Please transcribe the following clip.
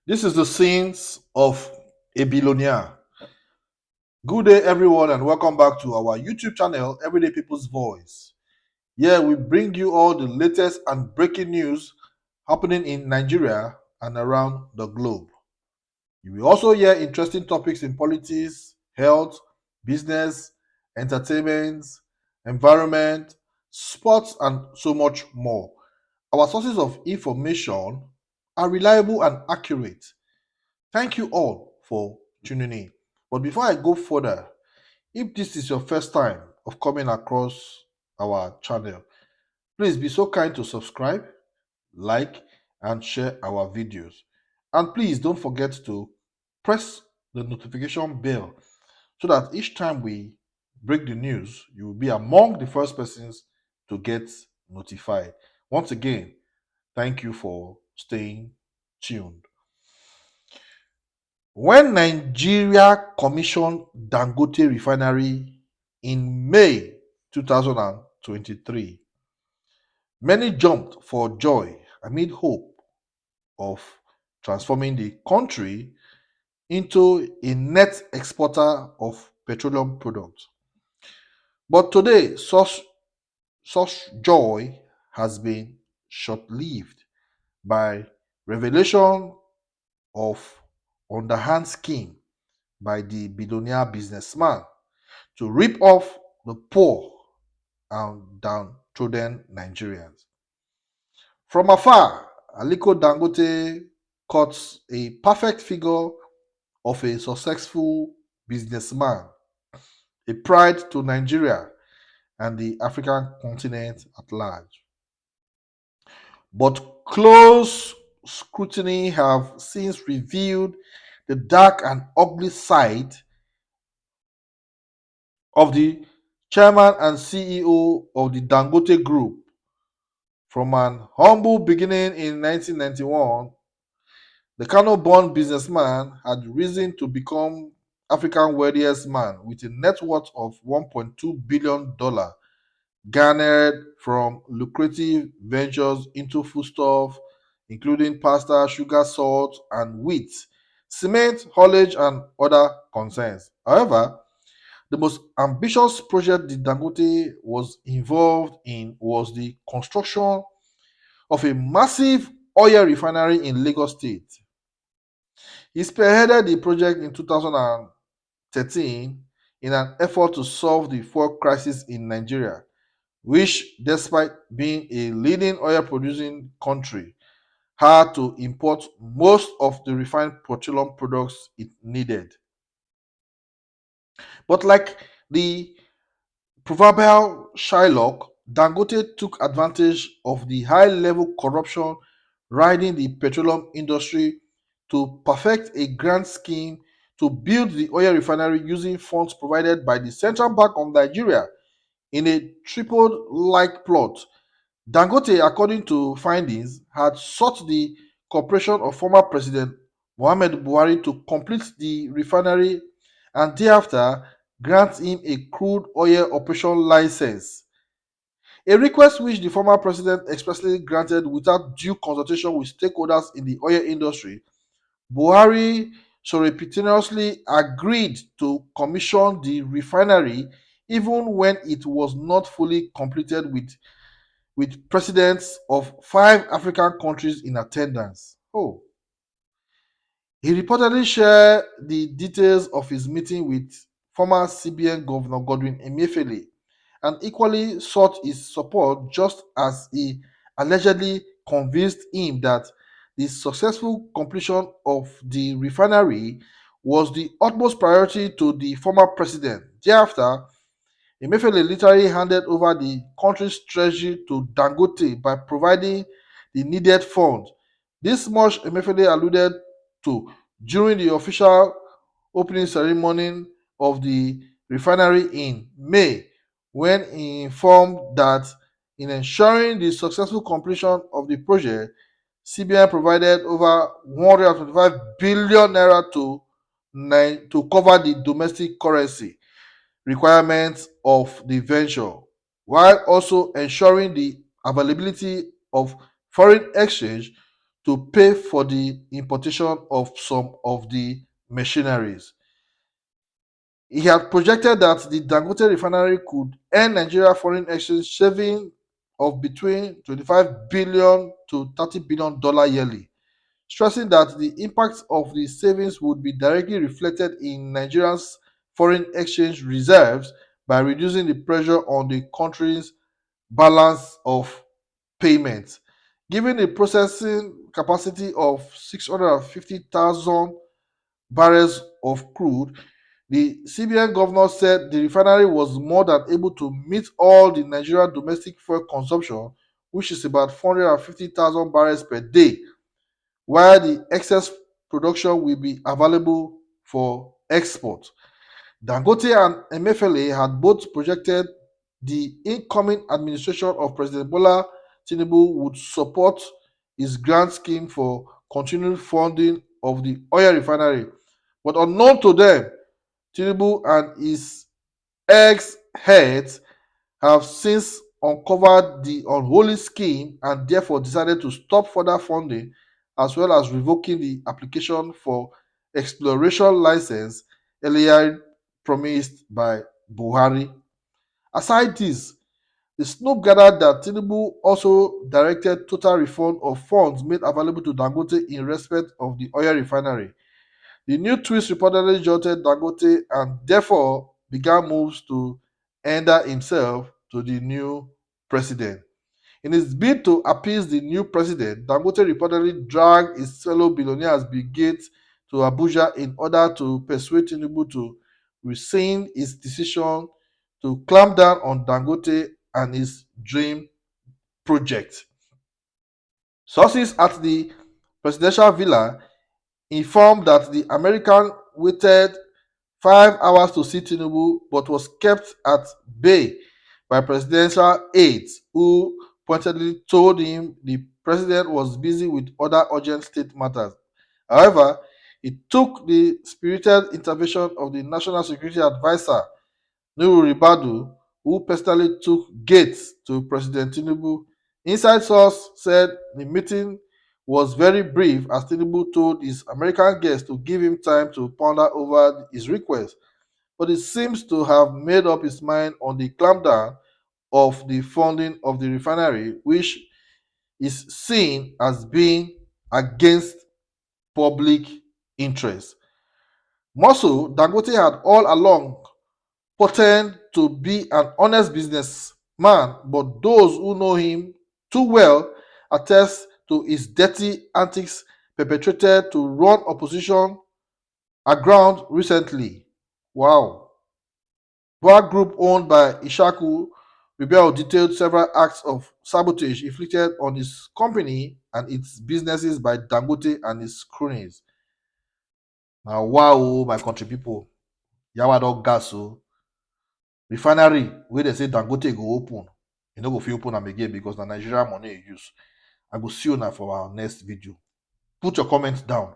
This is the scenes of a billionaire. Good day, everyone, and welcome back to our YouTube channel, Everyday People's Voice. Here we bring you all the latest and breaking news happening in Nigeria and around the globe. You will also hear interesting topics in politics, health, business, entertainment, environment, sports, and so much more. Our sources of information are reliable and accurate. Thank you all for tuning in. But before I go further, if this is your first time of coming across our channel, please be so kind to subscribe, like, and share our videos. And please don't forget to press the notification bell so that each time we break the news, you will be among the first persons to get notified. Once again, thank you for staying tuned. When Nigeria commissioned Dangote refinery in May 2023, many jumped for joy amid hope of transforming the country into a net exporter of petroleum products. But today, such joy has been short-lived by revelation of underhand scheme by the billionaire businessman to rip off the poor and downtrodden Nigerians. From afar, Aliko Dangote cuts a perfect figure of a successful businessman, a pride to Nigeria and the African continent at large. But close scrutiny have since revealed the dark and ugly side of the chairman and CEO of the Dangote Group. From an humble beginning in 1991, the Kano-born businessman had risen to become Africa's wealthiest man with a net worth of $1.2 billion garnered from lucrative ventures into foodstuff, including pasta, sugar, salt, and wheat, cement, haulage, and other concerns. However, the most ambitious project the Dangote was involved in was the construction of a massive oil refinery in Lagos State. He spearheaded the project in 2013 in an effort to solve the fuel crisis in Nigeria, which, despite being a leading oil producing country, had to import most of the refined petroleum products it needed. But like the proverbial Shylock, Dangote took advantage of the high level corruption riding the petroleum industry to perfect a grand scheme to build the oil refinery using funds provided by the Central Bank of Nigeria in a tripled like plot. Dangote, according to findings, had sought the cooperation of former President Mohamed Buhari to complete the refinery and thereafter grant him a crude oil operation license, a request which the former president expressly granted without due consultation with stakeholders in the oil industry. Buhari surreptitiously agreed to commission the refinery even when it was not fully completed with presidents of 5 African countries in attendance. Oh, he reportedly shared the details of his meeting with former CBN Governor Godwin Emefiele and equally sought his support just as he allegedly convinced him that the successful completion of the refinery was the utmost priority to the former president. Thereafter, Emefiele literally handed over the country's treasury to Dangote by providing the needed funds. This much Emefiele alluded to during the official opening ceremony of the refinery in May, when he informed that in ensuring the successful completion of the project, CBN provided over 125 billion naira to cover the domestic currency requirements of the venture, while also ensuring the availability of foreign exchange to pay for the importation of some of the machineries. He had projected that the Dangote refinery could earn Nigeria foreign exchange saving of between 25 billion to $30 billion yearly, stressing that the impact of the savings would be directly reflected in Nigeria's foreign exchange reserves by reducing the pressure on the country's balance of payments. Given the processing capacity of 650,000 barrels of crude, the CBN governor said the refinery was more than able to meet all the Nigerian domestic fuel consumption, which is about 450,000 barrels per day, while the excess production will be available for export. Dangote and Emefiele had both projected the incoming administration of President Bola Tinubu would support his grant scheme for continued funding of the oil refinery. But unknown to them, Tinubu and his ex-heads have since uncovered the unholy scheme and therefore decided to stop further funding as well as revoking the application for exploration license earlier promised by Buhari. Aside this, the Snoop gathered that Tinubu also directed total refund of funds made available to Dangote in respect of the oil refinery. The new twist reportedly jolted Dangote and therefore began moves to ender himself to the new president. In his bid to appease the new president, Dangote reportedly dragged his fellow billionaires brigade to Abuja in order to persuade Tinubu to rescind his decision to clamp down on Dangote and his dream project. Sources at the presidential villa informed that the American waited 5 hours to see Tinubu but was kept at bay by presidential aides who pointedly told him the president was busy with other urgent state matters. However, it took the spirited intervention of the National Security Advisor, Nuhu Ribadu, who personally took Gates to President Tinubu. Inside source said the meeting was very brief as Tinubu told his American guest to give him time to ponder over his request, but he seems to have made up his mind on the clampdown of the funding of the refinery, which is seen as being against public interest. More so, Dangote had all along pretend to be an honest businessman, but those who know him too well attest to his dirty antics perpetrated to run opposition aground recently. Wow. Boa Group, owned by Ishaku Rebel, detailed several acts of sabotage inflicted on his company and its businesses by Dangote and his cronies. Now, wow, my country people, yawa don gas o. Refinery wey dem say Dangote go open, e no go fit open am again because na Nigeria money e use. I go see una for our next video. Put your comment down.